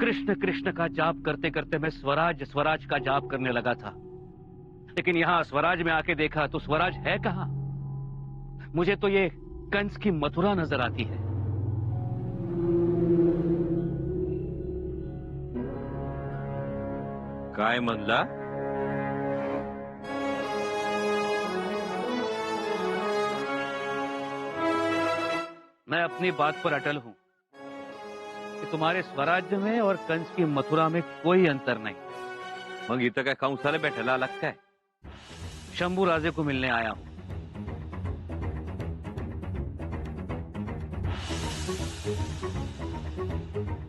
कृष्ण कृष्ण का जाप करते करते मैं स्वराज स्वराज का जाप करने लगा था, लेकिन यहां स्वराज में आके देखा तो स्वराज है कहां। मुझे तो ये कंस की मथुरा नजर आती है। काय म्हणला? मैं अपनी बात पर अटल हूं कि तुम्हारे स्वराज्य में और कंस की मथुरा में कोई अंतर नहीं। मग इथं काय कंसाला भेटायला आलात काय? शंभू राजे को मिलने आया हूं।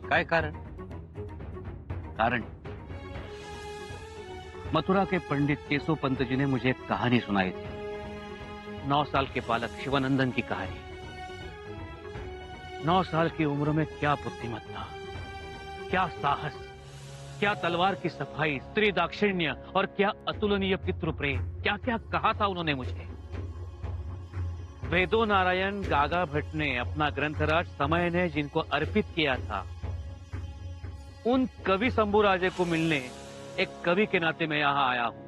काय कारण? कारण मथुरा के पंडित केशव पंत जी ने मुझे एक कहानी सुनाई थी। 9 साल के बालक शिवानंदन की कहानी। 9 साल की उम्र में क्या बुद्धिमत्ता, क्या साहस, क्या तलवार की सफाई, स्त्री दाक्षिण्य और क्या अतुलनीय पितृप्रेम। क्या क्या कहा था उन्होंने मुझे। वेदो नारायण गागा भट्ट ने अपना ग्रंथराज समय ने जिनको अर्पित किया था, उन कवि शंभूराजे को मिलने एक कवि के नाते मैं यहां आया हूं।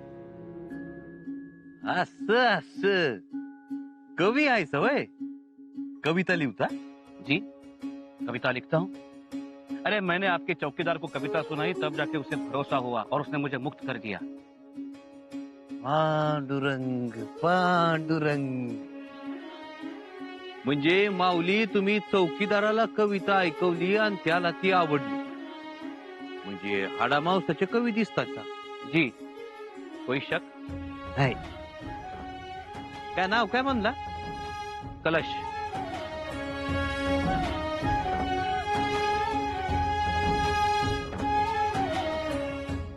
असं असं कवी आहे सवय? कविता लिहता? जी, कविता लिखता हूं। अरे मैंने आपके चौकीदार को कविता सुनाई, तब जाके उसे भरोसा हुआ और उसने मुझे मुक्त कर दिया। पांडुरंग पांडुरंग. म्हणजे माऊली तुम्ही चौकीदाराला कविता ऐकवली आणि त्याला ती आवडली. म्हणजे हाडा मावसाचे कवी दिसतात का? जी, कोई शक? नाही. काय नाव काय म्हणला? कलश।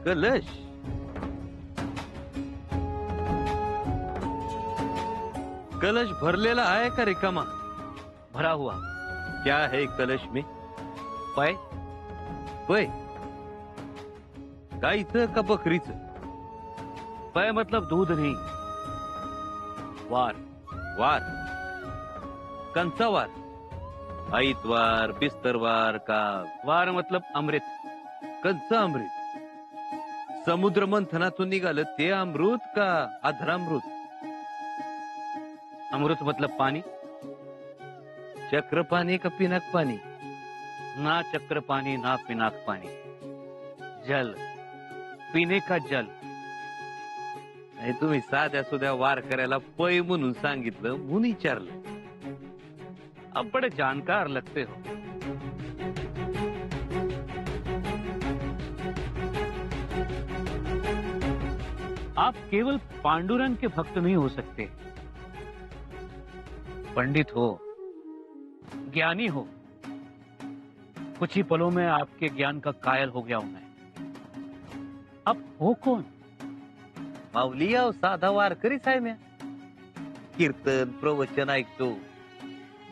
कलश. कलश भरलेला आहे का रिकामा? भरा हुआ। क्या है कलश में? पै? पै? गाईचं का बकरीचं? पै मतलब दूध नहीं, वार। वार. कंचा वार? आईतवार, बिस्तरवार का? वार मतलब अमृत। कंचा अमृत? समुद्र मंथनातून निघालं ते अमृत का अधरामृत? अमृत मतलब पानी। चक्र पाणी का पिनाक पाणी? ना चक्र पानी ना पिनाक पानी, जल, पीने का जल। नाही तुम्ही साध्या सुध्या वार करायला पै म्हणून सांगितलं म्हणून विचारलं. अब बड़े जानकार लगते हो। आप केवल पांडुरंग के भक्त नहीं हो सकते, पंडित हो, ज्ञानी हो। कुछ ही पलों में आपके ज्ञान का कायल हो गया हूं मैं। अब हो कौन? माऊली याव साधा वारकरीच आहे म्या. कीर्तन प्रवचन ऐकतो,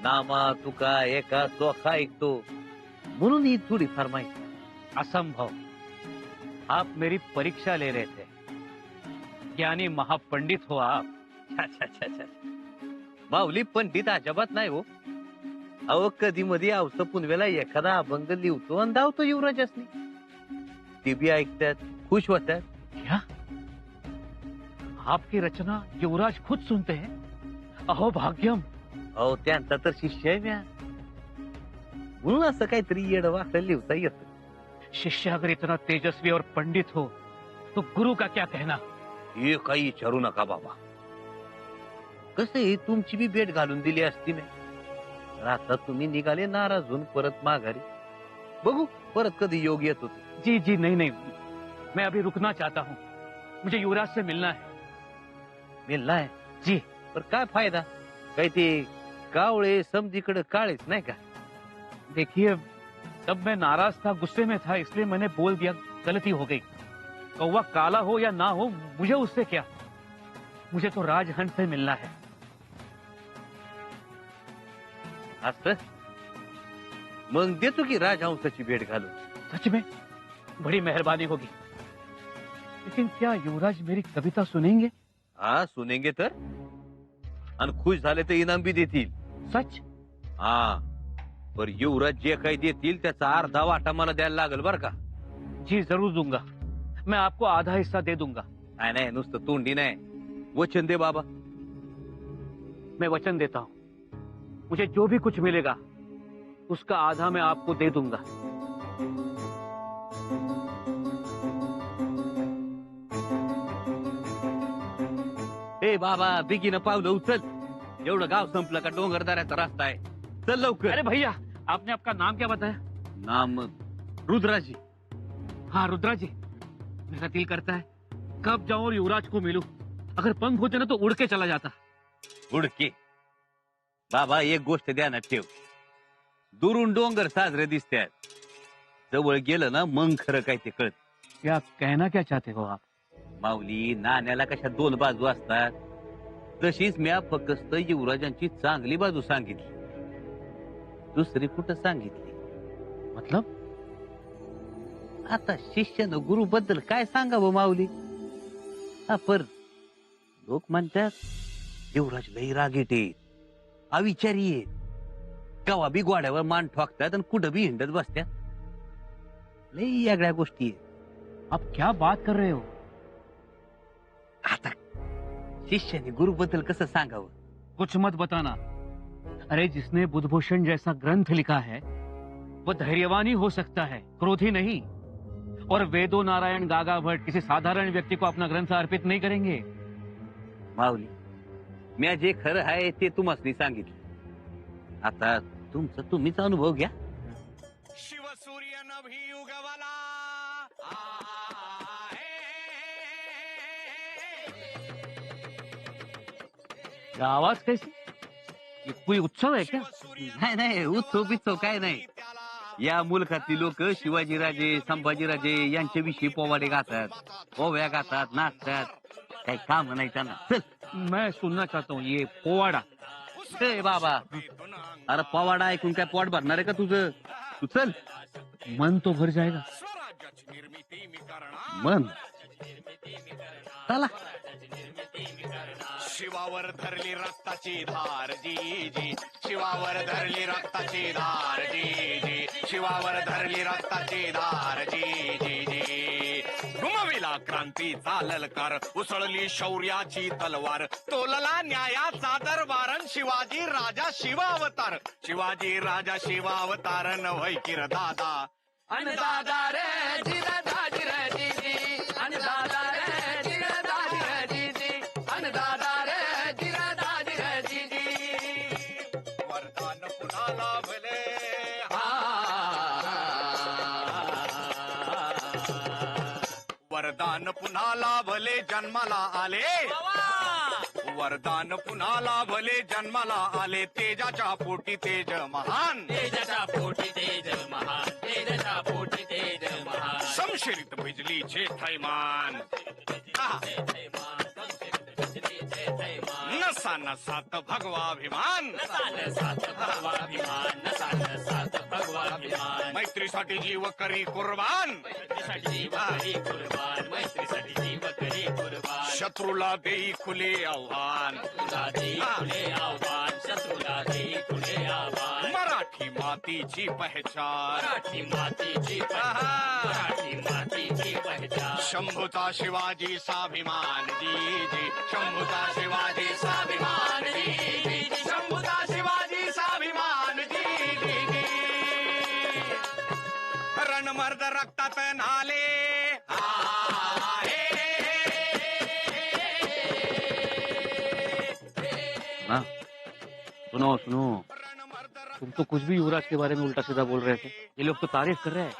नामा तुका एका चोखा ऐकतो म्हणून ही थोडी फार माहिती. असंभव। आप मेरी परीक्षा ले रहे थे। ज्ञानी महापंडित हो आप। छा, छा, छा, छा. माऊली पंडित अजिबात नाही हो. अहो कधी मध्ये आवस पुनवेला एखादा अभंग लिहतो आणि धावतो युवराजासनी. ते बी ऐकतात, खुश होतात. क्या आपकी रचना युवराज खुद सुनते हैं? अहो भाग्यम। अहो त्यांचा तर शिष्य आहे म्या, म्हणून असं काहीतरी येड वाकड लिहता येतं. शिष्य अगर इतना तेजस्वी और पंडित हो तो गुरु का क्या कहना? हे काही विचारू नका बाबा. कसं तुमची बी भेट घालून दिली असती मी. आता तुम्ही निघाले नाराज होऊन परत माघारी. बघू परत कधी योग येत होते. जी जी नहीं नहीं, मैं अभी रुकना चाहता हूँ। मुझे युवराज से मिलना है। मिळला आहे जी। पर काय फायदा? काही ते कावळे समधीकडे काळेच नाही का? देखिए, तब मैं नाराज था, गुस्से में था, इसलिए मैंने बोल दिया, गलती हो गई। कौवा काला हो या ना हो, मुझे उससे क्या। मुझे तो राजहंस से मिलना है। असं मग देतो की राजहंसाची भेट घालून. सच में बड़ी मेहरबानी होगी। लेकिन क्या युवराज मेरी कविता सुनेंगे? हा सुनेंगे तर, आणि खुश झाले तर इनाम बी देतील. सच? हा पर युवराज जे काही देतील त्याचा अर्धा वाटा मला द्यायला लागेल बर का. जी जरूर दूंगा. मैं आपको आधा हिस्सा दे दूंगा. नाही नाही नुसतं तोंडी नाही, वचन दे बाबा. मैं वचन देता हूं, मुझे जो भी कुछ मिलेगा उसका आधा मैं आपको दे दूंगा. ए बाबा बिगीनं पावलं उचल. एवढं गाव संपलं का डोंगरदऱ्याचा रस्ता आहे. चल लवकर. अरे भैया, आपने आपका नाम क्या बताया? नाम रुद्राजी. हाँ रुद्रा जी. मेरा दिल करता है कब जाऊं और युवराज को मिलूं. अगर पंख होते ना तो उड़ के चला जाता. उडके. बाबा एक गोष्ट ध्यानात ठेव, दुरून डोंगर साजरे दिसतात, जवळ गेलं ना मग खरं काय ते कळत. क्या कहना क्या चाहते हो आप? माऊली, नाण्याला कशा दोन बाजू असतात, तशीच म्या फक्त युवराजांची चांगली बाजू सांगितली, दुसरी कुठं सांगितली. मतलब? आता शिष्यानं गुरु बद्दल काय सांगावं माऊली. हा पर लोक म्हणतात युवराज लई रागीट आहेत, अविचारी आहेत, कवा बी गोड्यावर मान ठोकतात आणि कुठं बी हिंडत बसतात. लई वेगळ्या गोष्टी आहेत. आप क्या बात कर रहे हो? आता शिष्याने गुरु बद्दल कसं सांगावं. कुछ मत बताना. अरे जिसने बुद्धभूषण जैसा ग्रंथ लिखा है वो धैर्यवान ही हो सकता है, क्रोधी नहीं. और वेदो नारायण गागा भट्ट किसी साधारण व्यक्ति को अपना ग्रंथ अर्पित नहीं करेंगे. माऊली, म्या जे खरं आहे ते तुम्हाला सांगितलं. आता तुमचा तुम्हीच अनुभव घ्या. शिवसूर्य नभी उगवला क्या आवाज कैसी? ये कोई उत्सव है क्या? नाही नाही उत्सव बित्सव काय नाही. या मुलखातली लोक शिवाजीराजे संभाजीराजे यांच्याविषयी पोवाडे गातात, पोव्या गातात, नाचतात. काही काम नाही त्यांना. चल. मैं सुनना चाहता हूँ ये पोवाड़ा. ए बाबा, अरे पोवाडा ऐकून काय पोट भरणार आहे का तुझं. तू चल. मन तो भर जाएगा. स्वराज्याची निर्मिती मी करणार. मन चला. शिवावर धरली रक्ताची धार जी जी, शिवावर धरली रक्ताची धार जी जी, शिवावर धरली रक्ताची धार जी जी जी. घुमविला क्रांतीचा ललकार, उसळली शौर्याची तलवार, तोलला न्यायाचा दरबार, शिवाजी राजा शिवावतार, शिवाजी राजा शिवावतार नव्हय किर दादा. अन्नदाता रे जिरदाजी रे जीजी, अन्नदाता रे जिरदाजी रे जीजी, अन्नदाता रे जिरदाजी रे जीजी. वरदान पुन्हा लाभले वरदान पुन्हा लाभले जन्माला आले, वरदान पुन्हा लाभले जन्माला आले, तेजाच्या पोटी तेज महान, तेजाच्या पोटी तेज महान, तेजाच्या पोटी तेज महान. समशिरित बिजलीचे थैमान, नसा नसात भगवाभिमान, सात भगवाभिमान, सात भगवाभिमान. मैत्रीसाठी जीव करी कुर्बान, मैत्रीसाठी जीव करी कुर्बान, मैत्रीसाठी जीव करी कुर्बान. शत्रूला देई खुले आव्हान, शत्रूला देई खुले आव्हान, शत्रूला देई खुले आव्हान. मराठी मातीची पहचान, मराठी मातीची पहचान, मराठी मातीची पहचान. शंभूचा शिवाजी स्वाभिमान जी जी, शंभूचा शिवाजी स्वाभिमान जी जी, शंभूचा शिवाजी स्वाभिमान जी जी जी. रणमर्द रक्तात नाले हाँ सुनो सुनो, तुम तो कुछ भी युवराज के बारे में उल्टा सीधा बोल रहे थे. ये लोग तो तारीफ कर रहे हैं.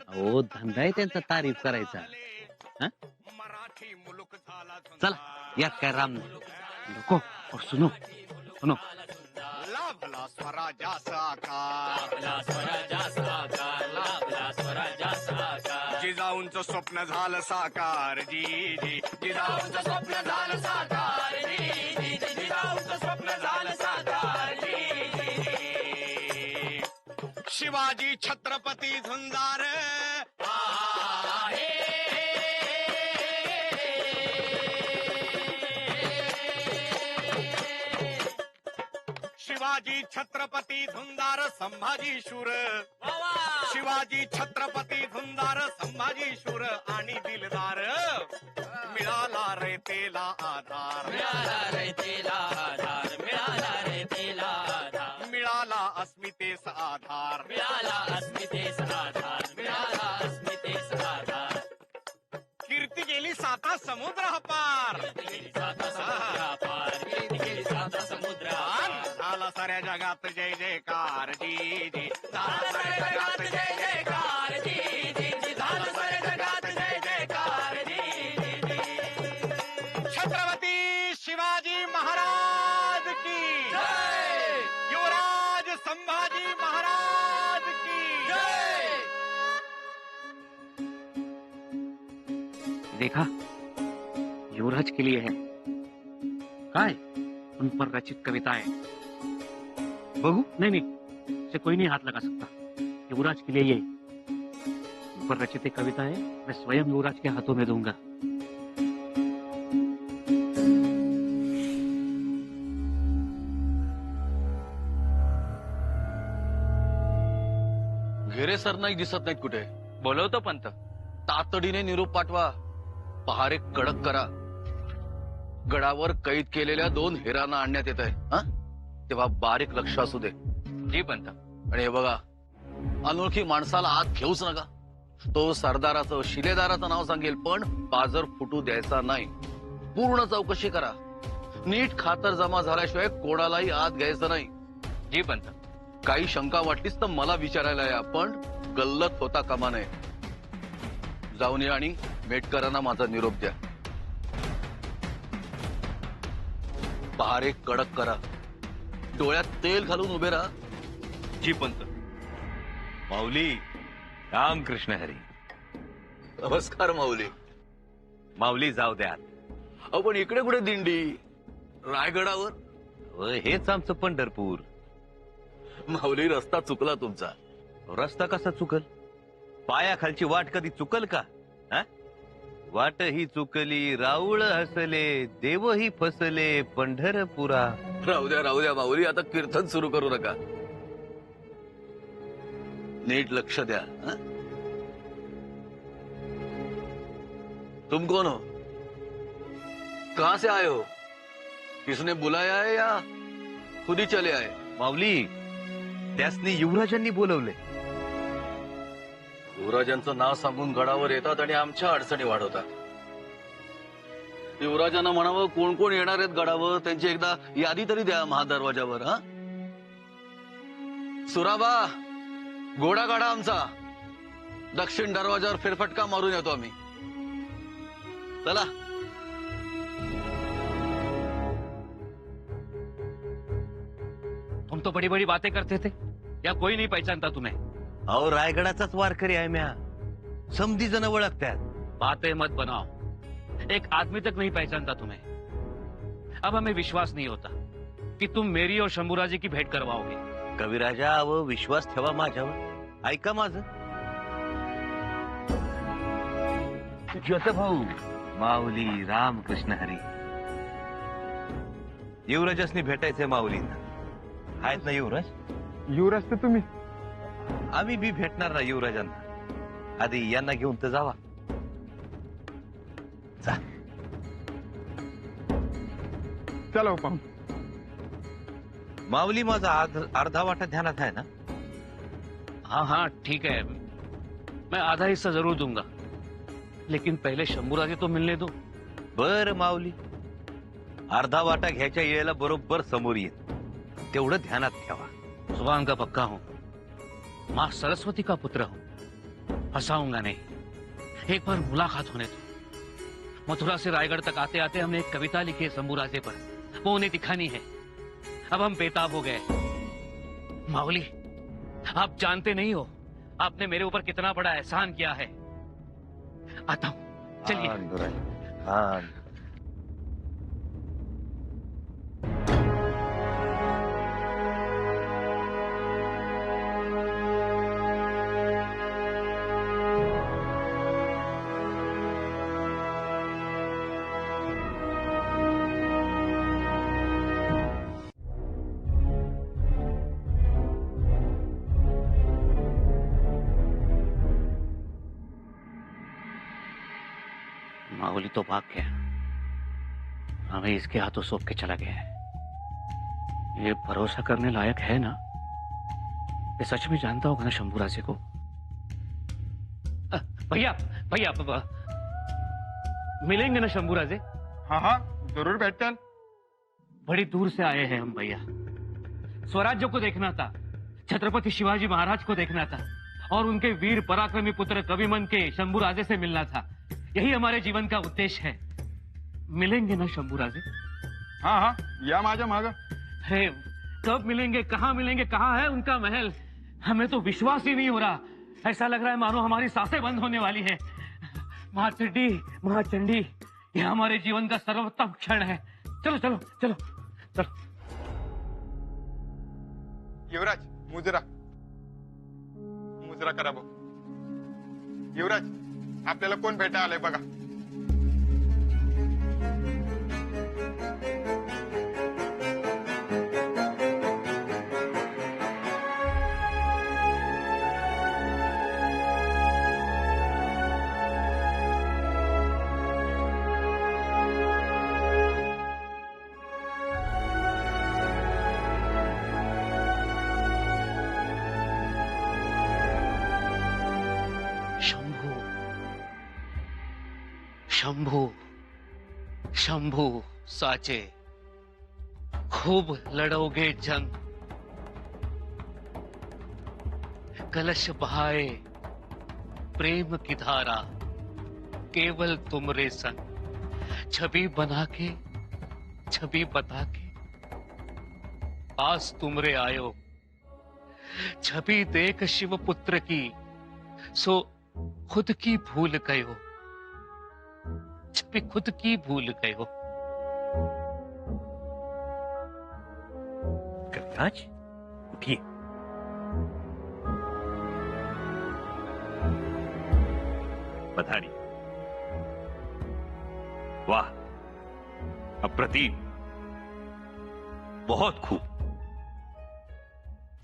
अहो धंदा आहे त्यांचा तारीफ करायचा. मराठी मुलुक झाला चला यात काय राम नाही. रुको और सुनो सुनो. लाभला स्वराज्याचा आकार, लाभला स्वराज्याचा आकार, लाभला स्वराज्याचा आकार. जिजाऊंचं स्वप्न झालं साकार जी जी, जिजाऊंचं स्वप्न झालं साकार जी जी, जिजाऊंचं स्वप्न झालं साकार जी जी. शिवाजी छत्रपती झुंजार शिवाजी छत्रपती धुंदार संभाजी शूर शिवाजी छत्रपती धुंदार संभाजी शूर आणि दिलदार मिळाला रे तेला आधार मिळाला रे तेला आधार मिळाला रे तेला आधार मिळाला अस्मितेस आधार मिळाला अस्मितेस आधार मिळाला अस्मितेस आधार कीर्ती गेली साता समुद्र पार गेली साता समुद्रा पार गेली साता समुद्रा पार झाला साऱ्या जगात जय जयकार जी जी झाला साऱ्या साऱ्या जगात जगात जय जयकार जी जी जी झालं साऱ्या जगात जय जयकार जी जी जी छत्रपती शिवाजी महाराज की जय युवराज संभाजी महाराज की जय देखा, युवराज के लिए है काय उन पर रचित कविताएं। बघू नहीं नहीं, इसे कोई नहीं हाथ लगा सकता। युवराज के लिए ये उन पर रचित एक कविता है, मैं स्वयं युवराज के हाथों में दूंगा। घेरे सरनाईक दिसत नाहीत कुठे. बोलवतो पंत। तातडीने निरोप पाठवा. पहारे कडक करा. गडावर कैद केलेल्या 2 हेरांना आणण्यात येत आहे. तेव्हा बारीक लक्ष असू दे. जी पंत। आणि हे बघा, अनोळखी माणसाला आत घेऊच नका. तो सरदाराचं शिलेदाराचं नाव सांगेल, पण पाजर फुटू द्यायचा नाही. पूर्ण चौकशी करा. नीट खातर जमा झाल्याशिवाय कोणालाही आत घ्यायचं नाही. जी पंत। काही शंका वाटलीच तर मला विचारायला या, पण गल्लत होता कामा नये. जाऊन या आणि मेटकरांना माझा निरोप द्या. पहारे कडक करा. डोळ्यात तेल घालून उभे राहा. जी पंत. माऊली रामकृष्ण हरी. नमस्कार माऊली. माऊली जाऊ द्या. आपण इकडे कुठे दिंडी? रायगडावर? हेच आमचं पंढरपूर. माऊली रस्ता चुकला तुमचा. रस्ता कसा चुकल? पायाखालची वाट कधी चुकल का? वाट ही चुकली राऊळ हसले देवही फसले पंढरपुरा. राहू द्या माऊली, आता कीर्तन सुरू करू नका. नीट लक्ष द्या. तुम कौन हो? कहां से आए हो? किसने बुलाया है या खुद ही चले आए? माऊली त्यासनी युवराजांनी बोलवले. युवराजांचं नाव सांगून गडावर येतात आणि आमच्या अडचणी वाढवतात. युवराजांना म्हणावं कोण कोण येणार आहेत गडावर, त्यांची एकदा यादी तरी द्या महादरवाजावर. सुराबा, घोडा गाडा आमचा. दक्षिण दरवाजावर फेरफटका मारून येतो आम्ही. चला. तुम तो बड़ी बड़ी बातें करते थे, या कोई नहीं पहचानता तुम्हें। अहो रायगडाचाच वारकरी आहे म्या. समधी जण ओळखतात. बातें मत बनाओ, एक आदमी तक नहीं पहचानता तुम्हें। अब हमें विश्वास नहीं होता कि तुम मेरी और शंभूराजी की भेंट करवाओगे। कविराजा व विश्वास ठेवा माझ्यावर. ऐका माझं. ज्योत भाऊ. माऊली रामकृष्ण हरी. युवराजासनी भेटायचंय माऊलींना. आहेत ना युवराज? युवराज तर तुम्ही. आम्ही बी भेटणार ना युवराजांना. आधी यांना घेऊन तर जावा. जा. चला पाहून. माऊली माझा अर्धा वाटा ध्यानात आहे ना? हाँ हाँ ठीक है, मैं आधा हिस्सा जरूर दूंगा, लेकिन पहले शंभूराजी तो मिलने दो। बर माऊली, अर्धा वाटा घ्यायच्या वेळेला बरोबर समोर येत. तेवढं ध्यानात ठेवा. जुबान का पक्का हूं, माँ सरस्वती का पुत्र हूं, फंसाऊंगा नहीं। एक बार मुलाकात होने दो। मथुरा से रायगढ़ तक आते आते हमने एक कविता लिखी है शंभूराजे पर, वो उन्हें दिखानी है। अब हम बेताब हो गए। माऊली, आप जानते नहीं हो आपने मेरे ऊपर कितना बड़ा एहसान किया है। आता हूं, चलिए। हाँ. बाहुली तो भाग गया, हमें इसके हाथों सौंप के चला गया है। ये भरोसा करने लायक है ना? ये सच में जानता होगा ना शंभू राजे को? भैया भैया मिलेंगे ना शंभू राजे? हाँ हाँ जरूर भेटल. बड़ी दूर से आए हैं हम भैया। स्वराज्य को देखना था, छत्रपति शिवाजी महाराज को देखना था और उनके वीर पराक्रमी पुत्र कविमन के शंभू राजे से मिलना था। यही हमारे जीवन का उद्देश्य है। मिलेंगे ना शंभू राजे? हाँ हाँ या माझ्या माग. अरे कब मिलेंगे, कहाँ मिलेंगे, कहाँ है उनका महल? हमें तो विश्वास ही नहीं हो रहा। ऐसा लग रहा है मानो हमारी सांसें बंद होने वाली हैं। महाचंडी महाचंडी, यह हमारे जीवन का सर्वोत्तम क्षण है। चलो चलो चलो चलो. युवराज मुजरा मुजरा करा बघ. युवराज आपल्याला कोण भेटा आलंय बघा. शंभू शंभू शंभू साचे, खूब लड़ोगे जंग, कलश बहाए प्रेम की धारा, केवल तुमरे संग, छवि बना के छवि बता के आज तुमरे आयो, छवि देख शिव पुत्र की सो खुद की भूल गयो, छवि खुद की भूल गयो। कविराज उठिए। पधारिए। वाह, अप्रतिम, बहुत खूब।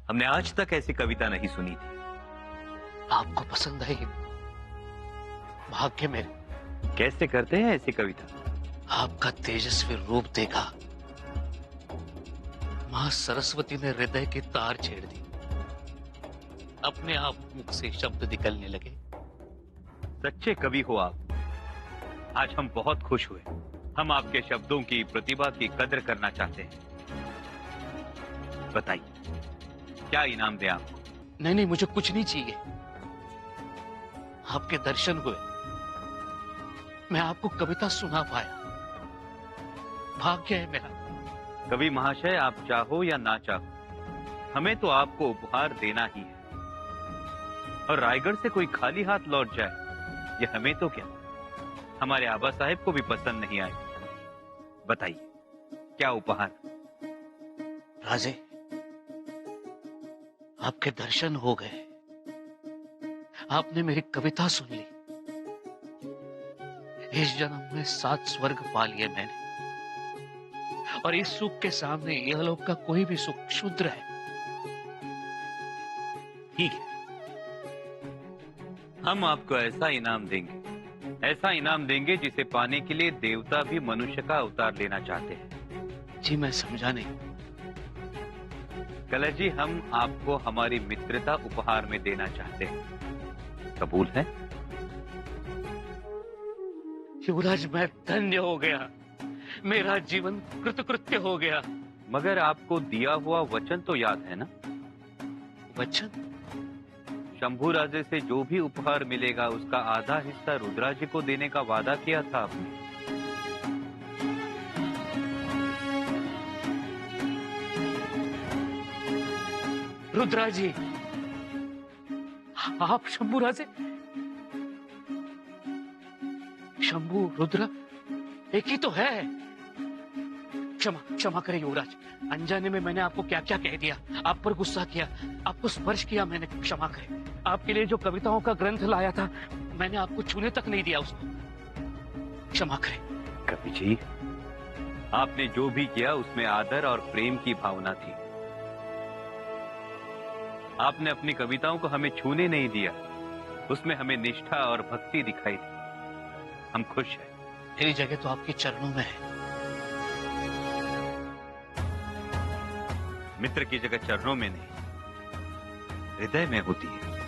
हमने आज तक ऐसी कविता नहीं सुनी थी। आपको पसंद आई? भाग्य मेरे। कैसे करते हैं ऐसी कविता? आपका तेजस्वी रूप देखा, मां सरस्वती ने हृदय की तार छेड़ दी, अपने आप मुख से शब्द निकलने लगे। सच्चे कवि हो आप। आज हम बहुत खुश हुए। हम आपके शब्दों की, प्रतिभा की कदर करना चाहते हैं। बताइए, क्या इनाम दें आपको? नहीं नहीं, मुझे कुछ नहीं चाहिए। आपके दर्शन हुए, मैं आपको कविता सुना पाया, भाग्य है मेरा। कवि महाशय, आप चाहो या ना चाहो, हमें तो आपको उपहार देना ही है। और रायगढ़ से कोई खाली हाथ लौट जाए, ये हमें तो क्या, हमारे आबा साहेब को भी पसंद नहीं आए। बताइए, क्या उपहार? राजे, आपके दर्शन हो गए, आपने मेरी कविता सुन ली। इस जन्म में 7 स्वर्ग पा लिए मैंने, और इस सुख के सामने यह लोक का कोई भी सुख क्षुद्र है। ठीक है, हम आपको ऐसा इनाम देंगे, ऐसा इनाम देंगे जिसे पाने के लिए देवता भी मनुष्य का अवतार लेना चाहते हैं। जी मैं समझा नहीं। कलश जी, हम आपको हमारी मित्रता उपहार में देना चाहते हैं। कबूल है? युवराज, मैं धन्य हो गया, मेरा जीवन कृतकृत्य हो गया। मगर आपको दिया हुआ वचन तो याद है ना? वचन? शंभू राजे से जो भी उपहार मिलेगा उसका आधा हिस्सा रुद्राजी को देने का वादा किया था आपने। रुद्राजी, आप शंभू राजे? शंभू रुद्र एक ही तो है। क्षमा क्षमा करें युवराज, अनजाने में मैंने आपको क्या क्या कह दिया, आप पर गुस्सा किया, आपको स्पर्श किया मैंने, क्षमा करें। आपके लिए जो कविताओं का ग्रंथ लाया था, मैंने आपको छूने तक नहीं दिया उसको, क्षमा करें। कवि जी, आपने जो भी किया उसमें आदर और प्रेम की भावना थी। आपने अपनी कविताओं को हमें छूने नहीं दिया, उसमें हमें निष्ठा और भक्ति दिखाई दी। हम खुश हैं। मेरी जगह तो आपके चरणों में है। मित्र की जगह चरणों में नहीं, हृदय में होती है।